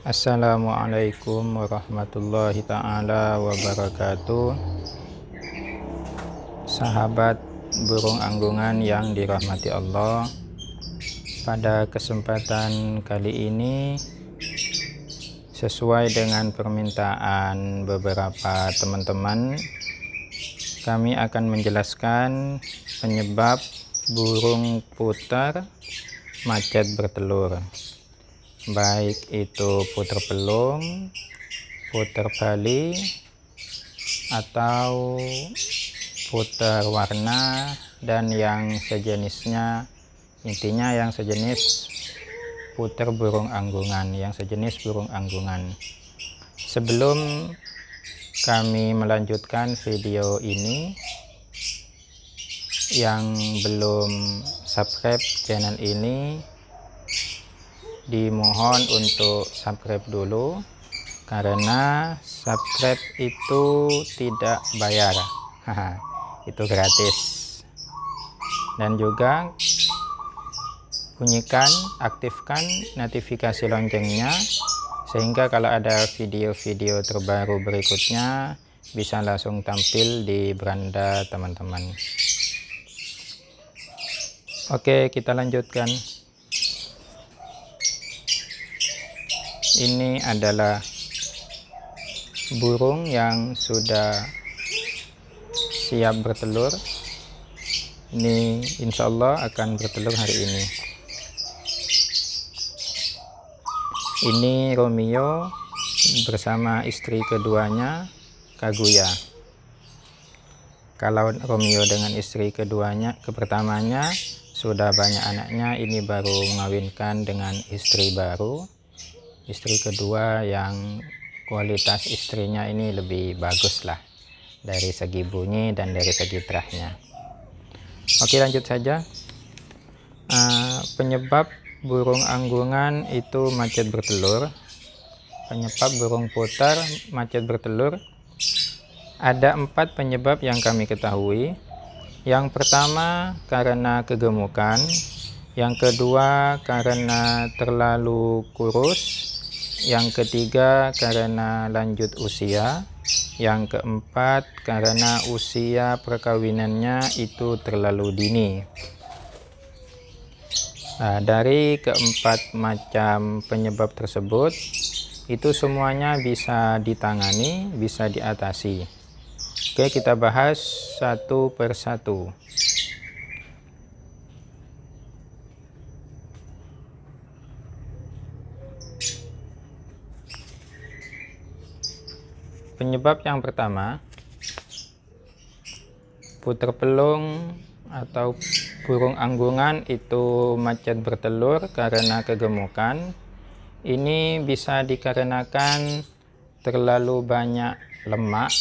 Assalamualaikum warahmatullahi ta'ala wabarakatuh. Sahabat burung anggungan yang dirahmati Allah, pada kesempatan kali ini sesuai dengan permintaan beberapa teman-teman, kami akan menjelaskan penyebab burung puter macet bertelur, baik itu puter pelung, puter bali, atau puter warna dan yang sejenisnya. Intinya yang sejenis puter burung anggungan, yang sejenis burung anggungan. Sebelum kami melanjutkan video ini, yang belum subscribe channel ini dimohon untuk subscribe dulu, karena subscribe itu tidak bayar. Itu gratis. Dan juga bunyikan, aktifkan notifikasi loncengnya, sehingga kalau ada video-video terbaru berikutnya bisa langsung tampil di beranda teman-teman. Oke, kita lanjutkan. Ini adalah burung yang sudah siap bertelur. Ini insya Allah akan bertelur hari ini. Ini Romeo bersama istri keduanya, Kaguya. Kalau Romeo dengan istri keduanya, pertamanya sudah banyak anaknya, ini baru mengawinkan dengan istri baru. Istri kedua yang kualitas istrinya ini lebih bagus lah dari segi bunyi dan dari segi terahnya. Oke, lanjut saja. Penyebab burung anggungan itu macet bertelur, penyebab burung puter macet bertelur, ada 4 penyebab yang kami ketahui. Yang pertama karena kegemukan, yang kedua karena terlalu kurus, yang ketiga karena lanjut usia, yang keempat karena usia perkawinannya itu terlalu dini. Nah, dari keempat macam penyebab tersebut, itu semuanya bisa ditangani, bisa diatasi. Oke, kita bahas satu persatu. Penyebab yang pertama, puter pelung atau burung anggungan itu macet bertelur karena kegemukan. Ini bisa dikarenakan terlalu banyak lemak.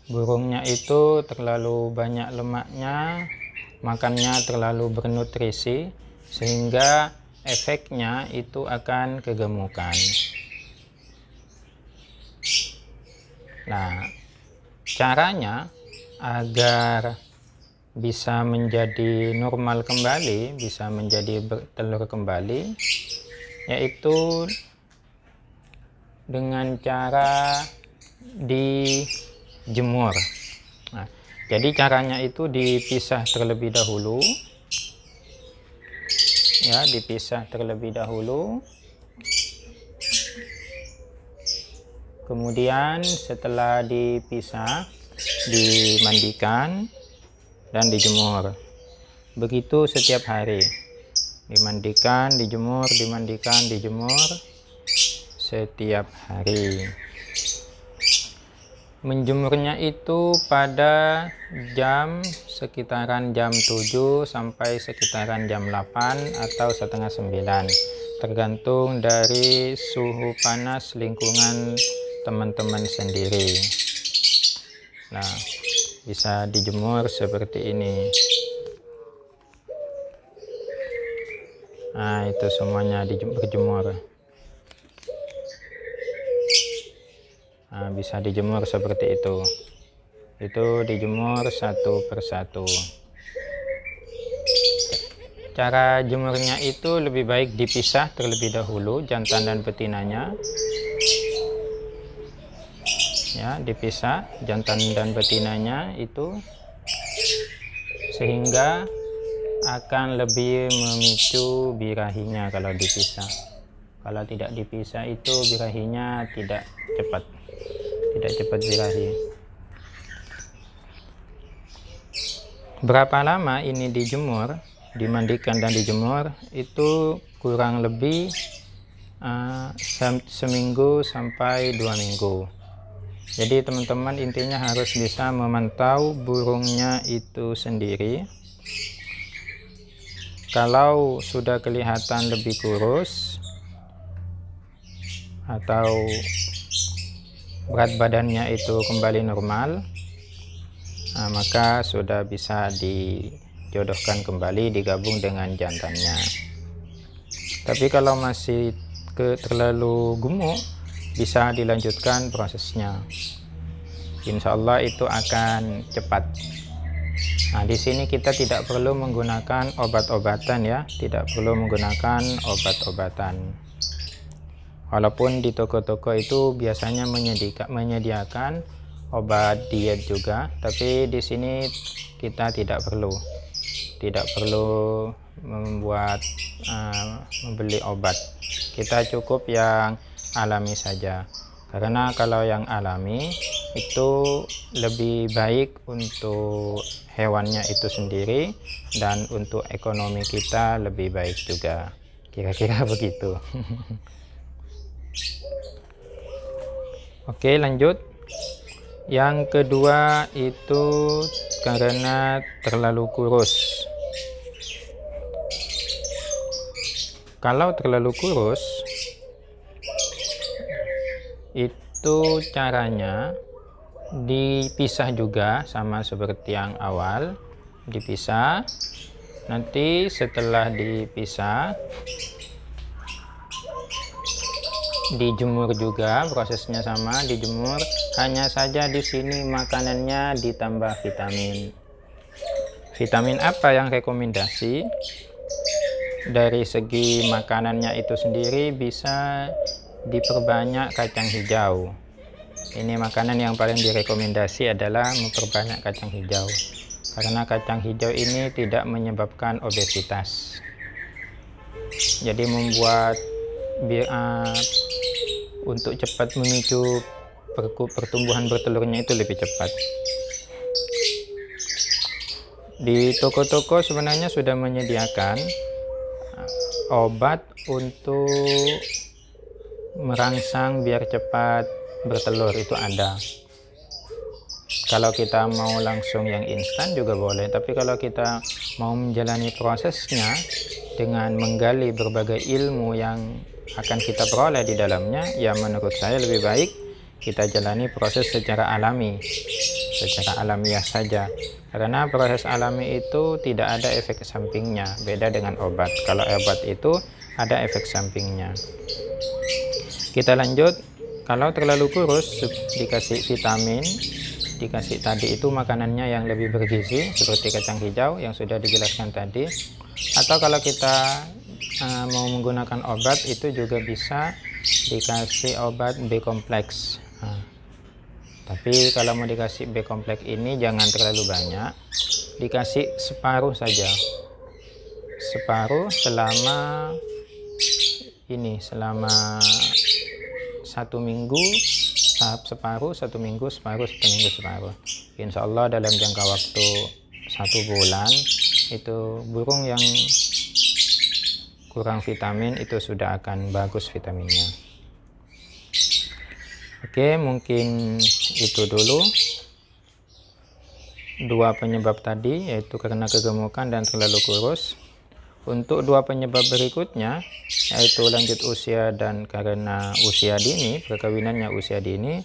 Burungnya itu terlalu banyak lemaknya, makannya terlalu bernutrisi, sehingga efeknya itu akan kegemukan. Nah, caranya agar bisa menjadi normal kembali, bisa menjadi bertelur kembali, yaitu dengan cara dijemur. Nah, jadi caranya itu dipisah terlebih dahulu, ya, dipisah terlebih dahulu. Kemudian setelah dipisah, dimandikan dan dijemur. Begitu setiap hari. Dimandikan, dijemur, dimandikan, dijemur setiap hari. Menjemurnya itu pada sekitaran jam 7 sampai sekitaran jam 8 atau setengah 9, tergantung dari suhu panas lingkungan teman-teman sendiri. Nah, bisa dijemur seperti ini. Nah, itu semuanya berjemur. Nah, bisa dijemur seperti itu. Itu dijemur satu persatu. Cara jemurnya itu lebih baik dipisah terlebih dahulu jantan dan betinanya. Ya, dipisah jantan dan betinanya itu, sehingga akan lebih memicu birahinya kalau dipisah. Kalau tidak dipisah itu birahinya tidak cepat birahi. Berapa lama ini dijemur, dimandikan dan dijemur, itu kurang lebih seminggu sampai 2 minggu. Jadi teman-teman intinya harus bisa memantau burungnya itu sendiri. Kalau sudah kelihatan lebih kurus atau berat badannya itu kembali normal, maka sudah bisa dijodohkan kembali, digabung dengan jantannya. Tapi kalau masih terlalu gemuk, bisa dilanjutkan prosesnya. Insya Allah itu akan cepat. Nah, di sini kita tidak perlu menggunakan obat-obatan ya, tidak perlu menggunakan obat-obatan. Walaupun di toko-toko itu biasanya menyediakan obat diet juga, tapi di sini kita tidak perlu membeli obat. Kita cukup yang alami saja, karena kalau yang alami itu lebih baik untuk hewannya itu sendiri dan untuk ekonomi kita lebih baik juga, kira-kira begitu. Oke, lanjut. Yang kedua itu karena terlalu kurus. Kalau terlalu kurus, itu caranya dipisah juga, sama seperti yang awal, dipisah. Nanti setelah dipisah, dijemur juga, prosesnya sama, dijemur. Hanya saja di sini makanannya ditambah vitamin. Vitamin apa yang rekomendasi? Dari segi makanannya itu sendiri bisa diperbanyak kacang hijau. Ini makanan yang paling direkomendasi adalah memperbanyak kacang hijau, karena kacang hijau ini tidak menyebabkan obesitas. Jadi membuat untuk cepat memicu pertumbuhan bertelurnya itu lebih cepat. Di toko-toko sebenarnya sudah menyediakan obat untuk merangsang biar cepat bertelur, itu ada. Kalau kita mau langsung yang instan juga boleh, tapi kalau kita mau menjalani prosesnya dengan menggali berbagai ilmu yang akan kita peroleh di dalamnya, ya menurut saya lebih baik kita jalani proses secara alami, secara alamiah saja. Karena proses alami itu tidak ada efek sampingnya, beda dengan obat. Kalau obat itu ada efek sampingnya. Kita lanjut. Kalau terlalu kurus, dikasih vitamin, dikasih tadi itu makanannya yang lebih bergizi seperti kacang hijau yang sudah dijelaskan tadi. Atau kalau kita mau menggunakan obat, itu juga bisa dikasih obat B kompleks. Tapi kalau mau dikasih B kompleks ini jangan terlalu banyak, dikasih separuh saja, separuh selama 1 minggu, separuh 1 minggu, separuh 1 minggu, separuh. Insya Allah dalam jangka waktu 1 bulan itu burung yang kurang vitamin itu sudah akan bagus vitaminnya. Oke, mungkin itu dulu 2 penyebab tadi, yaitu karena kegemukan dan terlalu kurus. Untuk 2 penyebab berikutnya, yaitu lanjut usia dan karena usia dini, perkawinannya usia dini,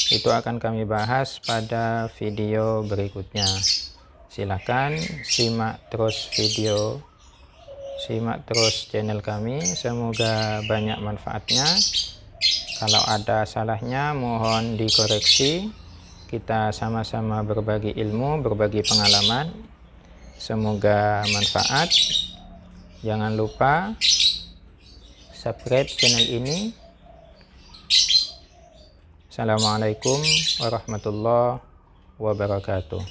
itu akan kami bahas pada video berikutnya. Silakan simak terus video, simak terus channel kami, semoga banyak manfaatnya. Kalau ada salahnya mohon dikoreksi. Kita sama-sama berbagi ilmu, berbagi pengalaman. Semoga manfaat. Jangan lupa subscribe channel ini. Assalamualaikum warahmatullahi wabarakatuh.